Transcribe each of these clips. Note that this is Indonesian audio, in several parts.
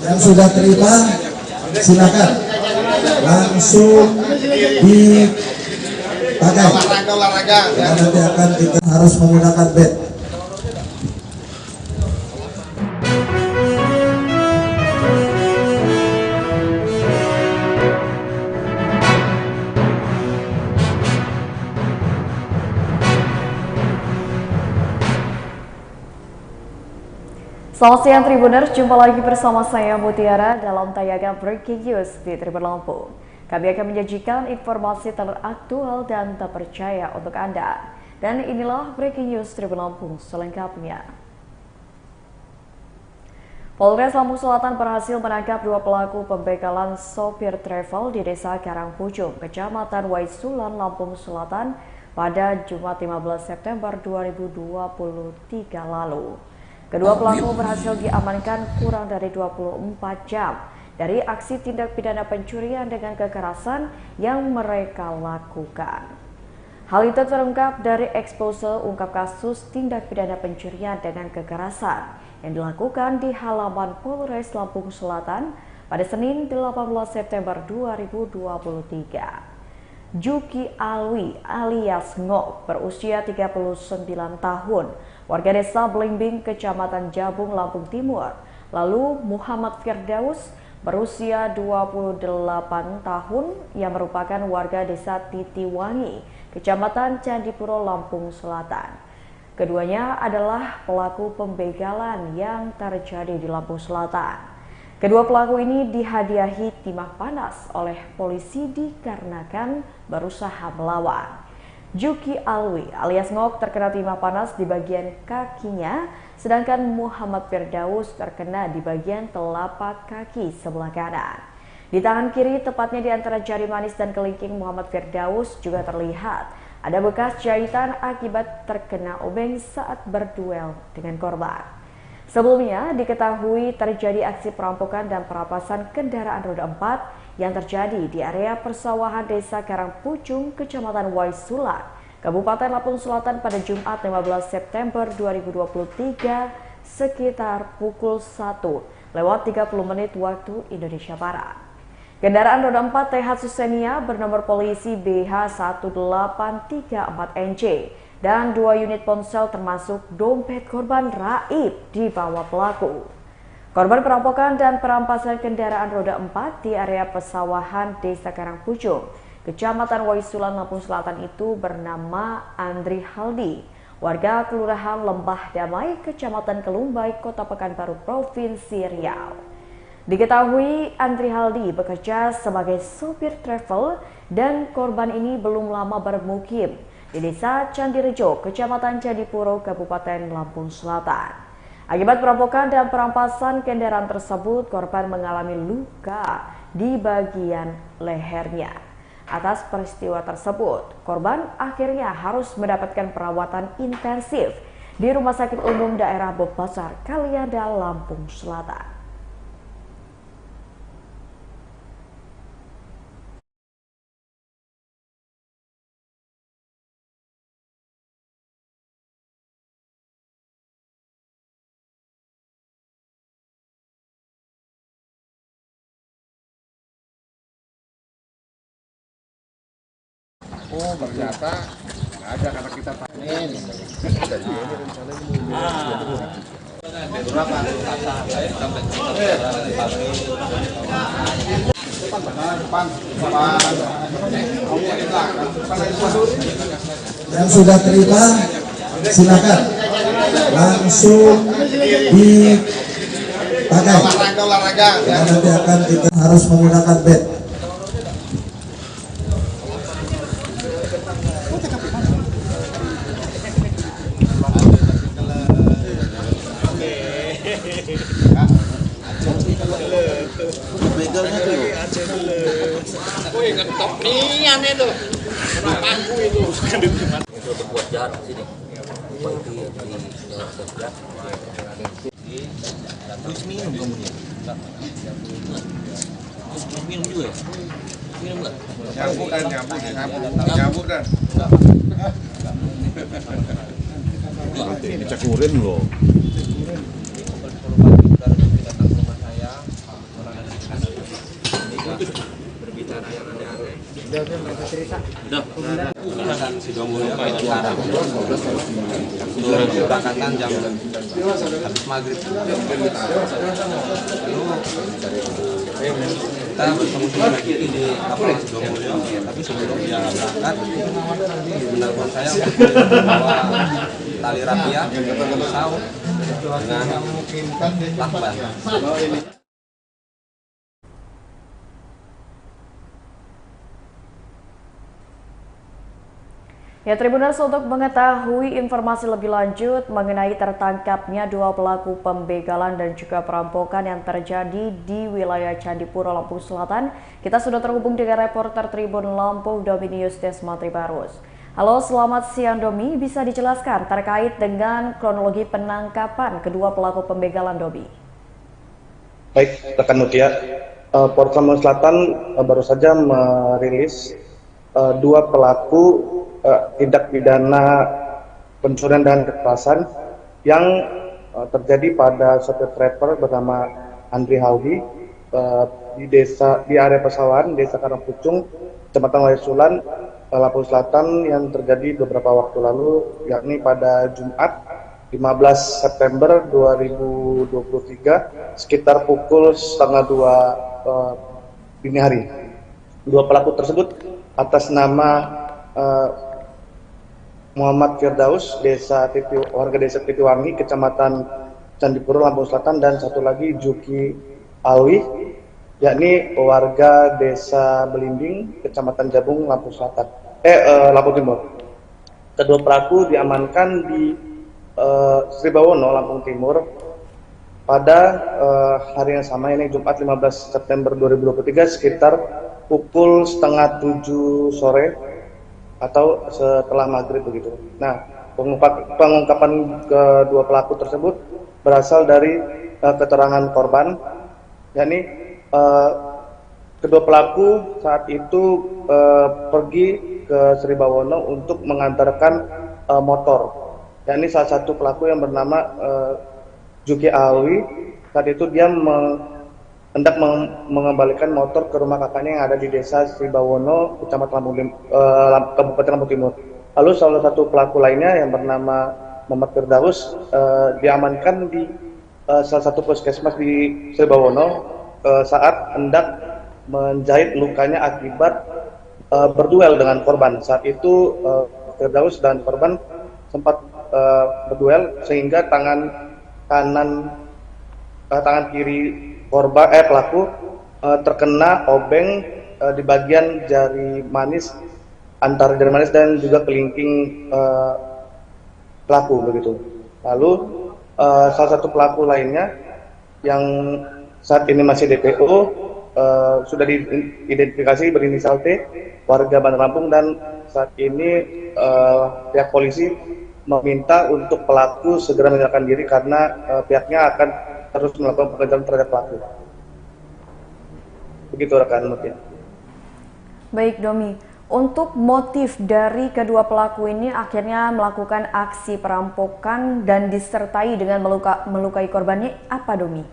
Yang sudah terima silakan langsung dipakai. Nanti akan kita harus menggunakan bed. Selamat siang Tribuners, jumpa lagi bersama saya Mutiara dalam tayangan Breaking News di Tribun Lampung. Kami akan menyajikan informasi teraktual dan terpercaya untuk Anda. Dan inilah Breaking News Tribun Lampung selengkapnya. Polres Lampung Selatan berhasil menangkap 2 pelaku pembegalan sopir travel di Desa Karangpujung, Kecamatan Waisulan, Lampung Selatan pada Jumat 15 September 2023 lalu. Kedua pelaku berhasil diamankan kurang dari 24 jam dari aksi tindak pidana pencurian dengan kekerasan yang mereka lakukan. Hal itu terungkap dari expose ungkap kasus tindak pidana pencurian dengan kekerasan yang dilakukan di halaman Polres Lampung Selatan pada Senin 18 September 2023. Juki Alwi alias Ngok berusia 39 tahun, warga desa Blimbing, Kecamatan Jabung, Lampung Timur. Lalu Muhammad Firdaus berusia 28 tahun yang merupakan warga desa Titiwangi, Kecamatan Candipuro, Lampung Selatan. Keduanya adalah pelaku pembegalan yang terjadi di Lampung Selatan. Kedua pelaku ini dihadiahi timah panas oleh polisi dikarenakan berusaha melawan. Juki Alwi alias Ngok terkena timah panas di bagian kakinya, sedangkan Muhammad Firdaus terkena di bagian telapak kaki sebelah kanan. Di tangan kiri, tepatnya di antara jari manis dan kelingking Muhammad Firdaus juga terlihat ada bekas jahitan akibat terkena obeng saat berduel dengan korban. Sebelumnya diketahui terjadi aksi perampokan dan perampasan kendaraan roda 4 yang terjadi di area persawahan Desa Karangpujung, Kecamatan Waisulan, Kabupaten Lampung Selatan pada Jumat 15 September 2023 sekitar pukul 1:30 waktu Indonesia Barat. Kendaraan roda 4 TH Susenia bernomor polisi BH1834NJ dan 2 unit ponsel termasuk dompet korban raib dibawa pelaku. Korban perampokan dan perampasan kendaraan roda 4 di area pesawahan Desa Karangpujung, Kecamatan Waisulan, Lampung Selatan itu bernama Andri Haldi, warga Kelurahan Lembah Damai, Kecamatan Kelumbai, Kota Pekanbaru, Provinsi Riau. Diketahui Andri Haldi bekerja sebagai sopir travel dan korban ini belum lama bermukim di Desa Candirejo, Kecamatan Candipuro, Kabupaten Lampung Selatan. Akibat perampokan dan perampasan kendaraan tersebut, korban mengalami luka di bagian lehernya. Atas peristiwa tersebut, korban akhirnya harus mendapatkan perawatan intensif di Rumah Sakit Umum Daerah Bebasar Kalianda, Lampung Selatan. Oh, ternyata nggak ada karena kita panen. Yang sudah terima silakan langsung dipakai. Nanti akan kita harus menggunakan bed. Begalnya tuh. Woi, ngetop nian itu. Paku itu. Itu berbuat jahat di sini. Di dalam sebelah. Terus minum kamu nih. Terus minum juga ya? Minum enggak? Nyambuk kan. Ini cekurin loh. datang ke rumah saya, orang ada di kanan berbicara yang aneh-aneh. Udah. Si Domulyo ke Arab. Keberangkatan jam habis maghrib. Lalu kita bertemu lagi di kapal si Domulyo, tapi sebelum dia berangkat, menelpon saya untuk membawa tali rapia, pisau dengan lakban. Ya, Tribuners, untuk mengetahui informasi lebih lanjut mengenai tertangkapnya dua pelaku pembegalan dan juga perampokan yang terjadi di wilayah Candipuro, Lampung Selatan, kita sudah terhubung dengan reporter Tribun Lampung, Dominius Desmatri Barus. Halo, selamat siang Domi, bisa dijelaskan terkait dengan kronologi penangkapan kedua pelaku pembegalan, Domi? Baik, rekan Mutia, Polres Lampung Selatan baru saja merilis dua pelaku tindak pidana pencurian dan kekerasan yang terjadi pada sopir travel bernama Andri Haudi di area persawahan Desa Karangpucung, Kecamatan Waisulan, Lampung Selatan, yang terjadi beberapa waktu lalu, yakni pada Jumat 15 September 2023 sekitar pukul 1:30 dini hari. Dua pelaku tersebut atas nama Muhammad Firdaus, warga desa Titiwangi, Kecamatan Candipuro, Lampung Selatan, dan satu lagi Juki Alwi, yakni warga desa Belimbing, Kecamatan Jabung, Lampung Selatan, Lampung Timur. Kedua pelaku diamankan di Sribawono, Lampung Timur pada hari yang sama, ini Jumat 15 September 2023 sekitar pukul 6:30 sore atau setelah maghrib begitu. Nah, pengungkapan kedua pelaku tersebut berasal dari keterangan korban, yakni kedua pelaku saat itu pergi ke Sribawono untuk mengantarkan motor. Yakni salah satu pelaku yang bernama Juki Alwi, saat itu dia hendak mengembalikan motor ke rumah kakaknya yang ada di desa Sribawono, Kecamatan Kabupaten Lampung Timur. Lalu salah satu pelaku lainnya yang bernama Muhammad Firdaus diamankan di salah satu puskesmas di Sribawono saat hendak menjahit lukanya akibat berduel dengan korban. Saat itu Firdaus dan korban sempat berduel sehingga tangan kiri pelaku terkena obeng di bagian jari manis, antara jari manis dan juga kelingking pelaku begitu. Lalu salah satu pelaku lainnya yang saat ini masih DPO sudah diidentifikasi berinisial T, warga Bandar Lampung, dan saat ini pihak polisi meminta untuk pelaku segera menyerahkan diri karena pihaknya akan terus melakukan pengejaran terhadap pelaku. Begitu rekan Mutia. Baik Domi, untuk motif dari kedua pelaku ini akhirnya melakukan aksi perampokan dan disertai dengan melukai korbannya, apa Domi?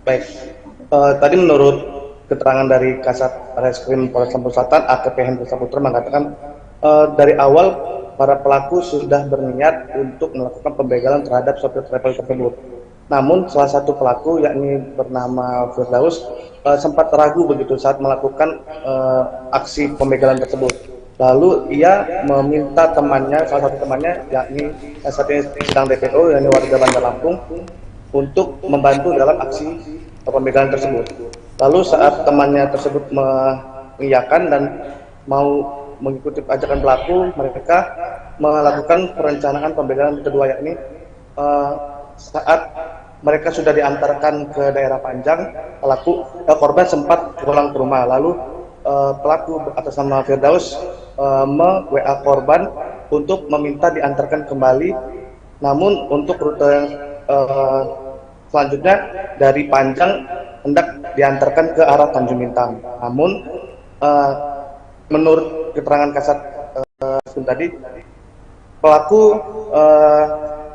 Baik, tadi menurut keterangan dari Kasat Reskrim Polres Lampung Selatan AKP Hendra Saputra mengatakan dari awal para pelaku sudah berniat untuk melakukan pembegalan terhadap sopir travel tersebut. Namun salah satu pelaku, yakni bernama Firdaus, sempat ragu begitu saat melakukan aksi pembegalan tersebut. Lalu ia meminta temannya, salah satu temannya, yakni saat ini sedang DPO, yakni warga Bandar Lampung, untuk membantu dalam aksi pembegalan tersebut. Lalu saat temannya tersebut mengiyakan dan mau mengikuti ajakan pelaku, mereka melakukan perencanaan pembegalan kedua, yakni saat mereka sudah diantarkan ke daerah Panjang, korban sempat pulang ke rumah. Lalu pelaku atas nama Firdaus WA korban untuk meminta diantarkan kembali. Namun untuk rute selanjutnya dari Panjang hendak diantarkan ke arah Tanjung Bintang. Namun menurut keterangan Kasat tadi, pelaku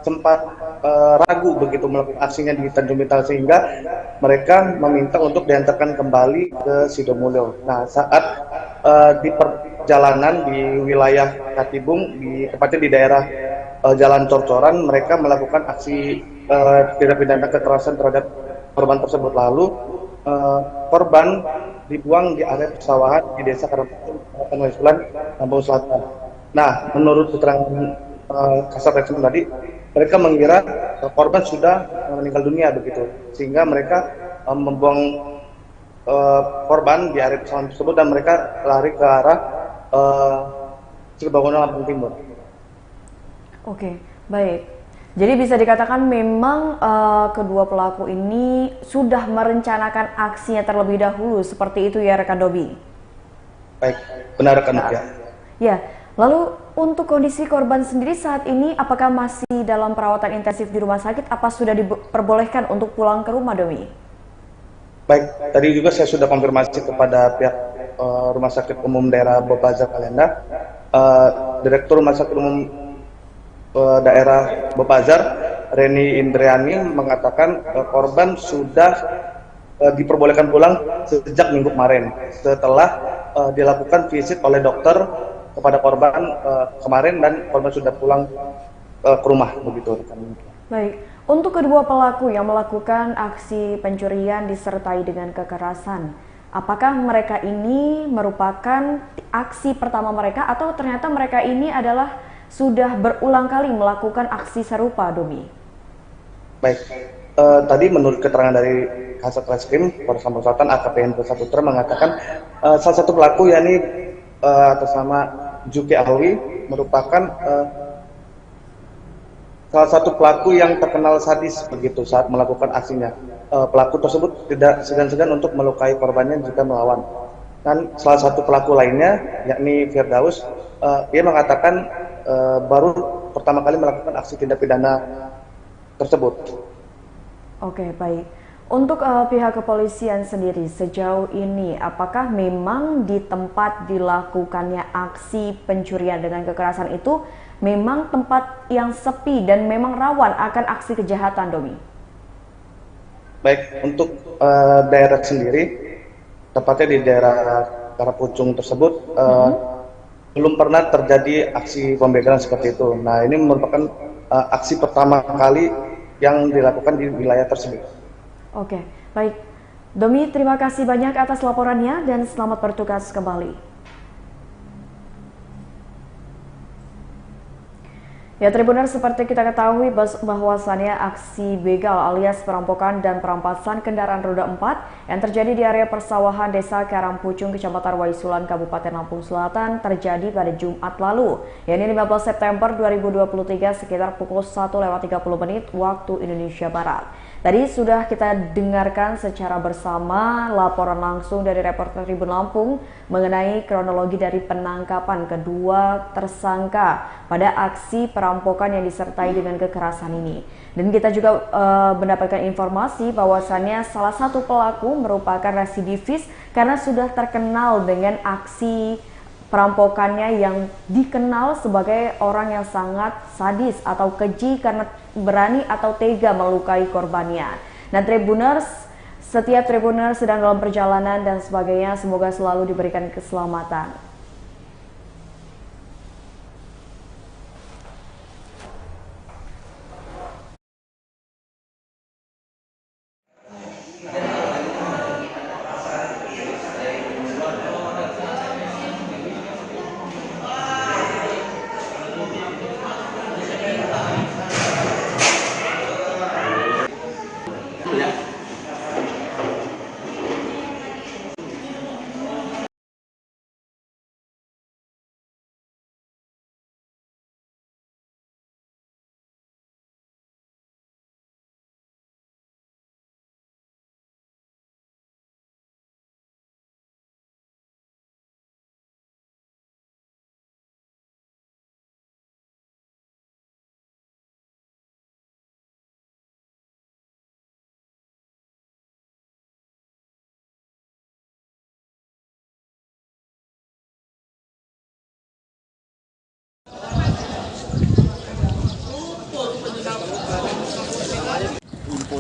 sempat ragu begitu melakukan aksinya di Tanjung Bintang, sehingga mereka meminta untuk diantarkan kembali ke Sidomulyo. Nah, saat di perjalanan di wilayah Katibung, tepatnya di daerah Jalan Cor-Coran, mereka melakukan aksi tindak pidana kekerasan terhadap korban tersebut. Lalu korban dibuang di area persawahan di Desa Karangpucung, Kecamatan Waisulan, Lampung Selatan. Nah, menurut keterangan Kasat Reskrim tadi, mereka mengira korban sudah meninggal dunia begitu, sehingga mereka membuang korban di area persawahan tersebut dan mereka lari ke arah Cilebangunan, Lampung Timur. Oke, baik. Jadi bisa dikatakan memang kedua pelaku ini sudah merencanakan aksinya terlebih dahulu, seperti itu ya rekan Dobi? Baik, benar rekan ya. Ya, lalu untuk kondisi korban sendiri saat ini apakah masih dalam perawatan intensif di rumah sakit? Apa sudah diperbolehkan untuk pulang ke rumah, Domi? Baik, tadi juga saya sudah konfirmasi kepada pihak Rumah Sakit Umum Daerah Bopazar Kalenda. Direktur Rumah Sakit Umum Daerah Bopazar, Reni Indriani, mengatakan korban sudah diperbolehkan pulang sejak minggu kemarin setelah dilakukan visit oleh dokter kepada korban kemarin, dan korban sudah pulang ke rumah begitu. Baik, untuk kedua pelaku yang melakukan aksi pencurian disertai dengan kekerasan, apakah mereka ini merupakan aksi pertama mereka atau ternyata mereka ini adalah sudah berulang kali melakukan aksi serupa, Domi? Baik, tadi menurut keterangan dari Kasat Reskrim Polres Lampung Selatan AKP Hendro Saputra mengatakan salah satu pelaku, yakni atas nama Juki Alwi, merupakan salah satu pelaku yang terkenal sadis begitu saat melakukan aksinya. Pelaku tersebut tidak segan-segan untuk melukai korbannya jika melawan. Dan salah satu pelaku lainnya, yakni Firdaus, dia mengatakan baru pertama kali melakukan aksi tindak pidana tersebut. Oke, baik. Untuk pihak kepolisian sendiri sejauh ini, apakah memang di tempat dilakukannya aksi pencurian dengan kekerasan itu memang tempat yang sepi dan memang rawan akan aksi kejahatan, Domi? Baik, untuk daerah sendiri, tepatnya di daerah Karangpucung tersebut, belum pernah terjadi aksi pembegalan seperti itu. Nah, ini merupakan aksi pertama kali yang dilakukan di wilayah tersebut. Oke, baik. Domi, terima kasih banyak atas laporannya dan selamat bertugas kembali. Ya, Tribuners, seperti kita ketahui bahwasannya aksi begal alias perampokan dan perampasan kendaraan roda 4 yang terjadi di area persawahan Desa Karangpucung, Kecamatan Waisulan, Kabupaten Lampung Selatan terjadi pada Jumat lalu, yakni 15 September 2023 sekitar pukul 1:30 waktu Indonesia Barat. Tadi sudah kita dengarkan secara bersama laporan langsung dari reporter Tribun Lampung mengenai kronologi dari penangkapan kedua tersangka pada aksi perampokan yang disertai dengan kekerasan ini. Dan kita juga mendapatkan informasi bahwasannya salah satu pelaku merupakan residivis karena sudah terkenal dengan aksi perampokannya yang dikenal sebagai orang yang sangat sadis atau keji karena berani atau tega melukai korbannya. Nah, Tribuners, setiap Tribuners sedang dalam perjalanan dan sebagainya, semoga selalu diberikan keselamatan.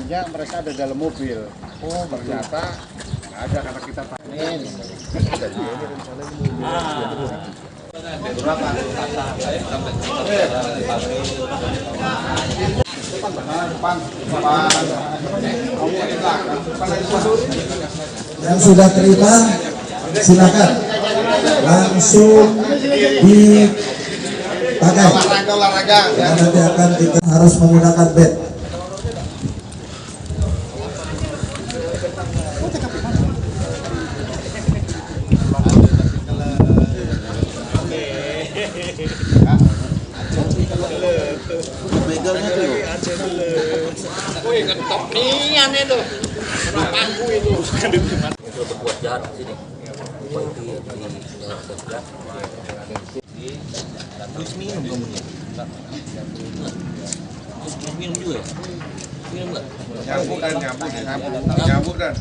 tahunya mereka ada dalam mobil. Oh, ternyata nggak ada karena kita tanyain. Yang sudah terima silakan langsung dipakai. Olahraga. Karena nanti akan kita harus menggunakan bed. Woi, ngetop nian itu. Paku itu. Itu berbuat jahat di sini. Terus minum kamunya. Terus minum juga. Minum enggak? Nyambuk dan.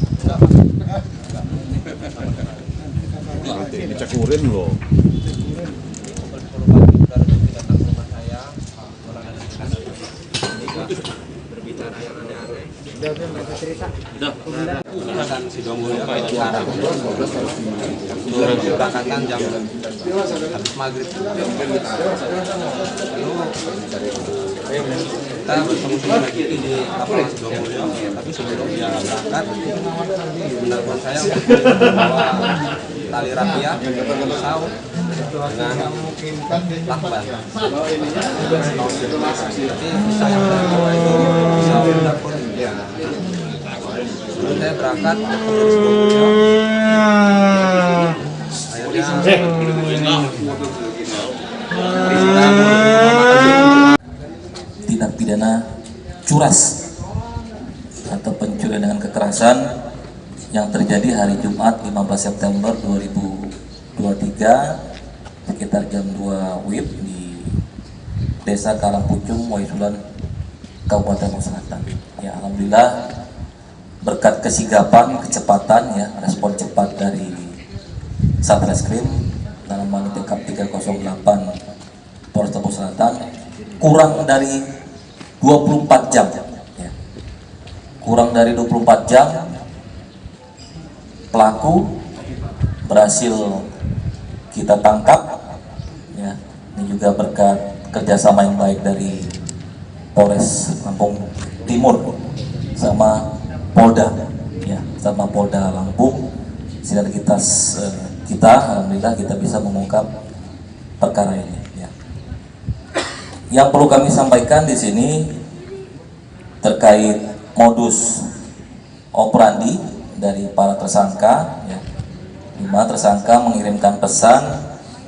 Dicakurin loh. Keberangkatan jam habis maghrib. Kita bertemu lagi di lapangan Sidomulyo, tapi sebelum dia berangkat, menelpon saya untuk membawa tali rapia, pisau dengan lakban. Tapi pisau yang saya bawa itu pisau dapur. Sebelum saya berangkat ke Sidomulyo, tindak pidana curas atau pencurian dengan kekerasan yang terjadi hari Jumat 15 September 2023 sekitar jam 2 WIB di Desa Karangpucung, Waisulan, Kabupaten Lombok Selatan. Ya, alhamdulillah berkat kesigapan, kecepatan, ya, respon cepat dari Satreskrim dalam hal TKP 308 Polres Lombok Selatan, kurang dari 24 jam, ya. Kurang dari 24 jam pelaku berhasil kita tangkap, ya. Ini juga berkat kerjasama yang baik dari Polres Lampung Timur sama Polda, ya, sama Polda Lampung. Sehingga kita alhamdulillah kita bisa mengungkap perkara ini, ya. Yang perlu kami sampaikan di sini terkait modus operandi dari para tersangka, ya, di mana tersangka mengirimkan pesan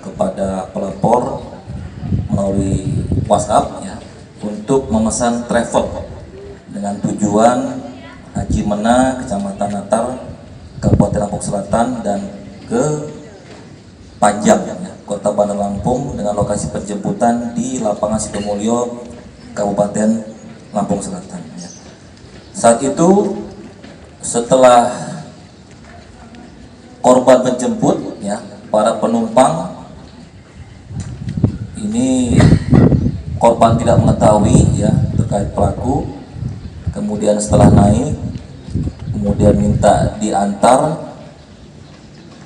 kepada pelapor melalui WhatsApp, ya, untuk memesan travel dengan tujuan Haji Mena, Kecamatan Natar, Kabupaten Lombok Selatan, dan ke Panjang, ya, Kota Bandar Lampung, dengan lokasi penjemputan di Lapangan Sidomulyo, Kabupaten Lampung Selatan, ya. Saat itu setelah korban menjemput, ya, para penumpang ini, korban tidak mengetahui, ya, terkait pelaku. Kemudian setelah naik, kemudian minta diantar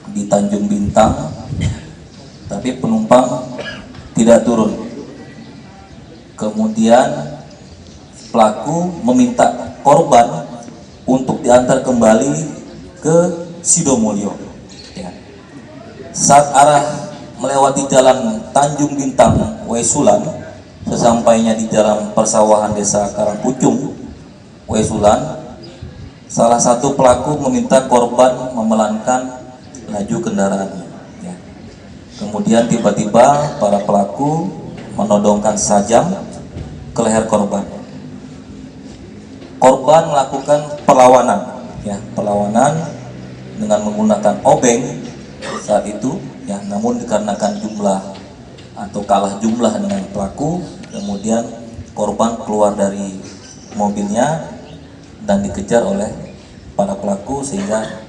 di Tanjung Bintang, tapi penumpang tidak turun. Kemudian pelaku meminta korban untuk diantar kembali ke Sidomulyo, ya. Saat arah melewati jalan Tanjung Bintang Waisulan, sesampainya di jalan persawahan Desa Karangpucung Waisulan, salah satu pelaku meminta korban memelankan laju kendaraannya, ya. Kemudian tiba-tiba para pelaku menodongkan sajam ke leher korban. Korban melakukan perlawanan, ya, perlawanan dengan menggunakan obeng saat itu, ya. Namun dikarenakan jumlah atau kalah jumlah dengan pelaku, kemudian korban keluar dari mobilnya dan dikejar oleh para pelaku, sehingga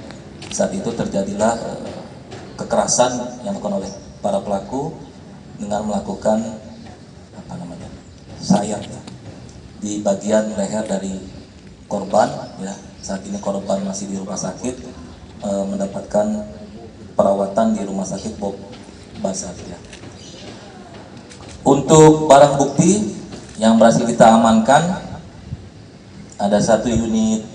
saat itu terjadilah kekerasan yang dilakukan oleh para pelaku dengan melakukan sayat di bagian leher dari korban ya. Saat ini korban masih di rumah sakit, mendapatkan perawatan di rumah sakit Bob Basar ya. Untuk barang bukti yang berhasil kita amankan, ada 1 unit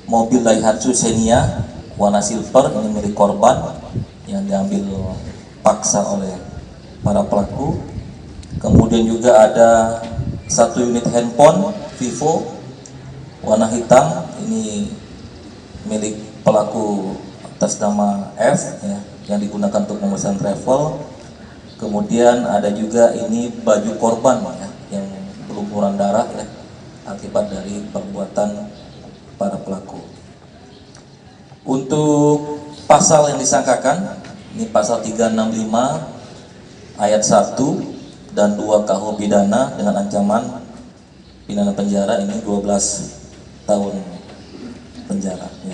mobil Daihatsu Xenia warna silver, ini milik korban yang diambil paksa oleh para pelaku. Kemudian juga ada 1 unit handphone Vivo warna hitam, ini milik pelaku atas nama F ya, yang digunakan untuk memesan travel. Kemudian ada juga ini baju korban ya, yang berlumuran darah ya, akibat dari perbuatan para pelaku. Untuk pasal yang disangkakan, ini pasal 365 ayat 1 dan 2 KUH pidana dengan ancaman pidana penjara ini 12 tahun penjara ya.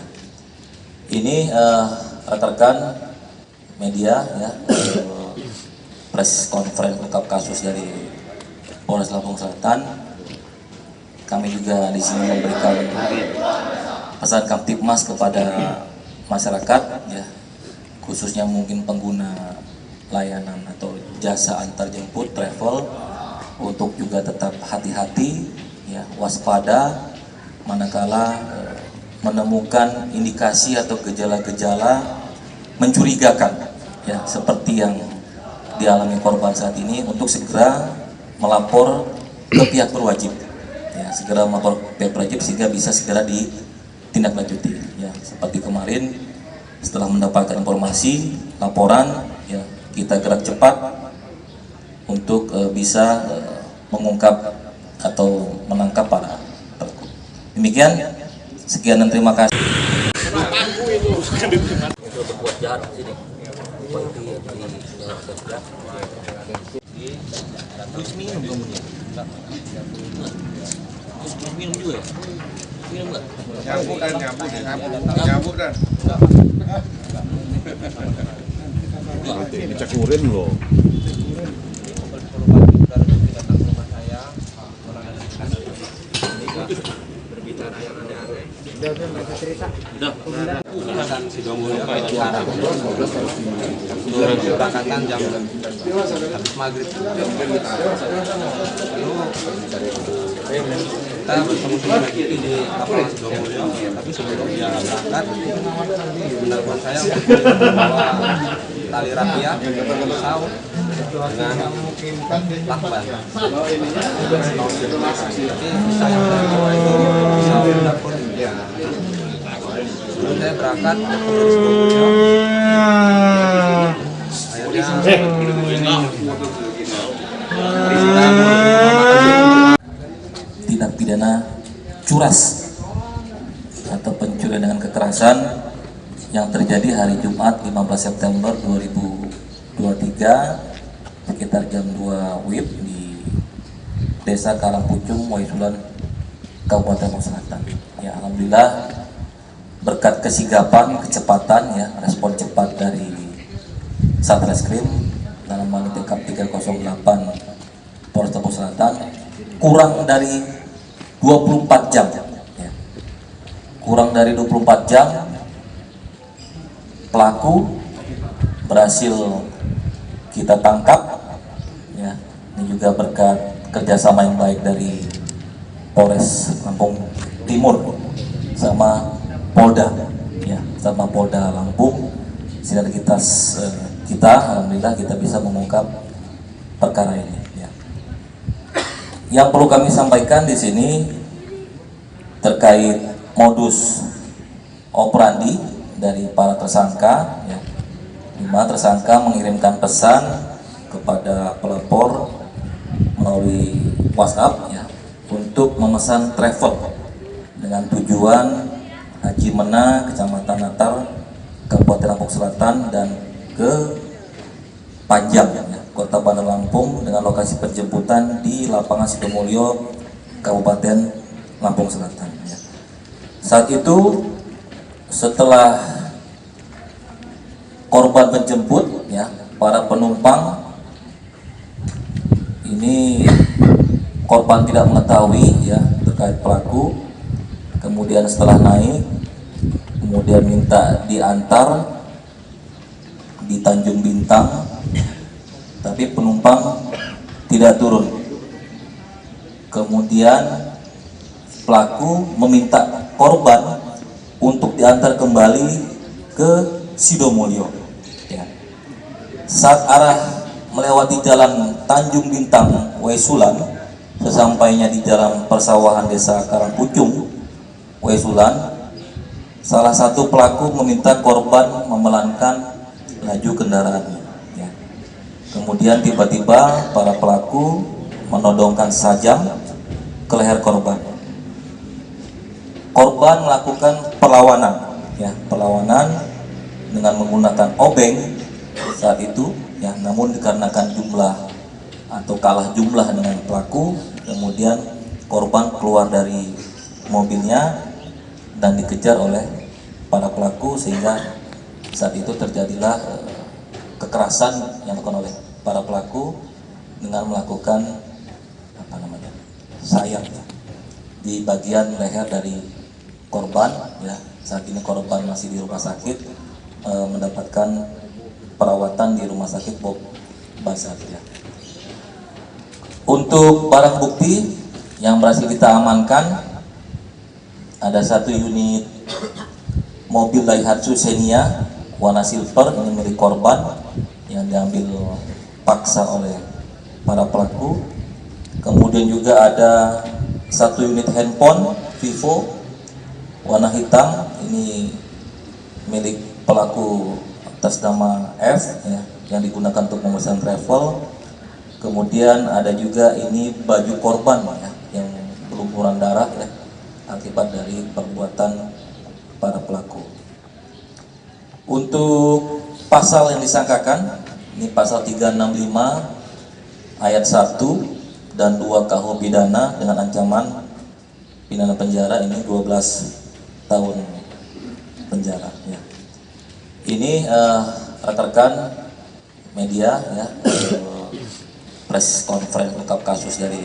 Ini rekan-rekan media ya, press conference ungkap kasus dari Polres Lampung Selatan. Kami juga di sini memberikan pesan Kamtibmas kepada masyarakat ya, khususnya mungkin pengguna layanan atau jasa antar jemput travel, untuk juga tetap hati-hati ya, waspada manakala menemukan indikasi atau gejala-gejala mencurigakan ya, seperti yang dialami korban saat ini, untuk segera melapor ke pihak berwajib ya, segera melapor ke pihak berwajib sehingga bisa segera ditindaklanjuti ya. Seperti kemarin setelah mendapatkan informasi laporan ya, kita gerak cepat untuk bisa mengungkap atau menangkap para pelaku. Demikian, sekian dan terima kasih. Itu berbuat jahat di sini. Terus minum kemudian. Terus minum juga ya? Minum nggak? Nyambuk dan. Dicakurin loh. Berbicara yang aneh-aneh. Udah. Si Domulyo keberangkatan jam habis maghrib. Lalu kita bertemu lagi di lapangan si Domulyo, tapi sebelum dia berangkat, menelepon saya untuk membawa tali rapia, pisau dengan lakban. Tapi pisau yang saya bawa itu pisau dapur. Sebelum saya berangkat dari Sidomulyo, tindak pidana curas atau pencurian dengan kekerasan yang terjadi hari Jumat 15 September 2023 sekitar jam 2 WIB di Desa Karangpucung, Waisulan, Kabupaten Lampung Selatan. Ya, alhamdulillah berkat kesigapan, kecepatan ya, respon cepat dari Satreskrim dalam hal TKP 308 Polres Lampung Selatan, kurang dari 24 jam ya. Kurang dari 24 jam pelaku berhasil kita tangkap ya. Ini juga berkat kerjasama yang baik dari Polres Lampung Timur sama Polda ya, sama Polda Lampung. Sinergitas kita alhamdulillah kita bisa mengungkap perkara ini ya. Yang perlu kami sampaikan di sini terkait modus operandi dari para tersangka ya, di mana tersangka mengirimkan pesan kepada pelapor melalui WhatsApp ya, untuk memesan travel dengan tujuan Haji Mena, Kecamatan Natar, Kabupaten Lampung Selatan, dan ke Panjang ya, Kota Bandar Lampung, dengan lokasi penjemputan di Lapangan Sidomulyo, Kabupaten Lampung Selatan ya. Saat itu setelah korban menjemput ya, para penumpang ini korban tidak mengetahui ya terkait pelaku, kemudian setelah naik kemudian minta diantar di Tanjung Bintang, tapi penumpang tidak turun. Kemudian pelaku meminta korban untuk diantar kembali ke Sidomulyo. Ya. Saat arah melewati jalan Tanjung Bintang Wesulan, sesampainya di jalan persawahan desa Karangpucung Wesulan, salah satu pelaku meminta korban memelankan laju kendaraannya. Ya. Kemudian tiba-tiba para pelaku menodongkan sajam ke leher korban. Korban melakukan perlawanan, ya, perlawanan dengan menggunakan obeng saat itu, ya, namun dikarenakan jumlah atau kalah jumlah dengan pelaku, kemudian korban keluar dari mobilnya dan dikejar oleh para pelaku, sehingga saat itu terjadilah kekerasan yang dilakukan oleh para pelaku dengan melakukan sayap, ya, di bagian leher dari korban. Ya, saat ini korban masih di rumah sakit, mendapatkan perawatan di rumah sakit Bob Basar. Ya. Untuk barang bukti yang berhasil kita amankan, ada 1 unit mobil Daihatsu Xenia warna silver, ini milik korban yang diambil paksa oleh para pelaku. Kemudian juga ada 1 unit handphone Vivo warna hitam, ini milik pelaku atas nama F, ya, yang digunakan untuk memesan travel. Kemudian ada juga ini baju korban, ya, yang berlumuran darah, ya, akibat dari perbuatan para pelaku. Untuk pasal yang disangkakan, ini pasal 365 ayat 1 dan 2 KUH pidana dengan ancaman pidana penjara ini 12 tahun penjara. Ya. Ini rekan-rekan media, ya, press conference lengkap kasus dari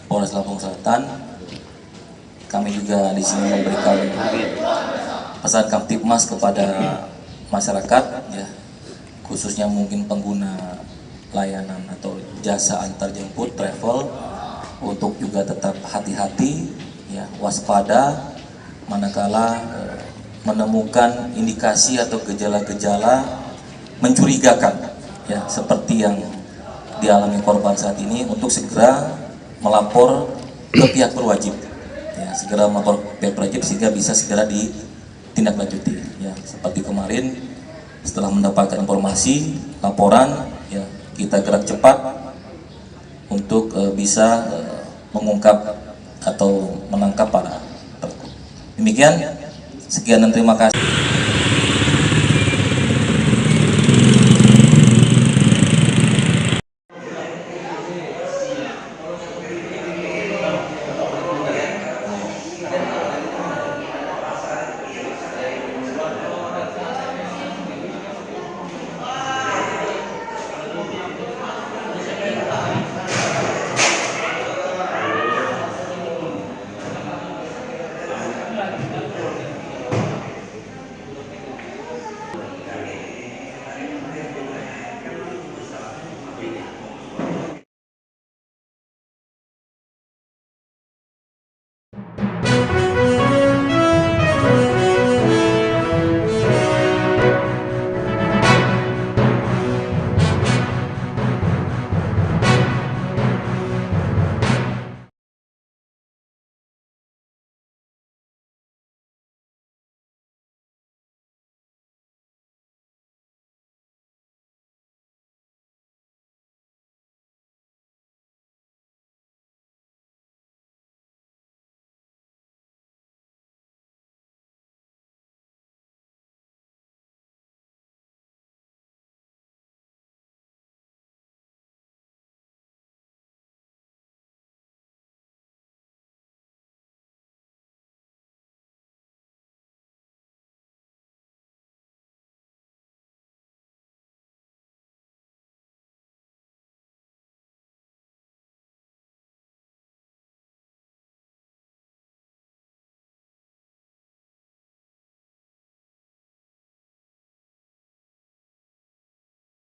Polres Lampung Selatan. Kami juga di sini memberikan pesan Kamtibmas kepada masyarakat, ya, khususnya mungkin pengguna layanan atau jasa antar jemput travel, untuk juga tetap hati-hati, ya, waspada manakala menemukan indikasi atau gejala-gejala mencurigakan, ya, seperti yang dialami korban saat ini, untuk segera melapor ke pihak berwajib, ya, segera melapor ke pihak berwajib sehingga bisa segera ditindaklanjuti, ya. Seperti kemarin setelah mendapatkan informasi laporan, ya, kita gerak cepat untuk bisa mengungkap atau menangkap para pelaku. Demikian, sekian dan terima kasih.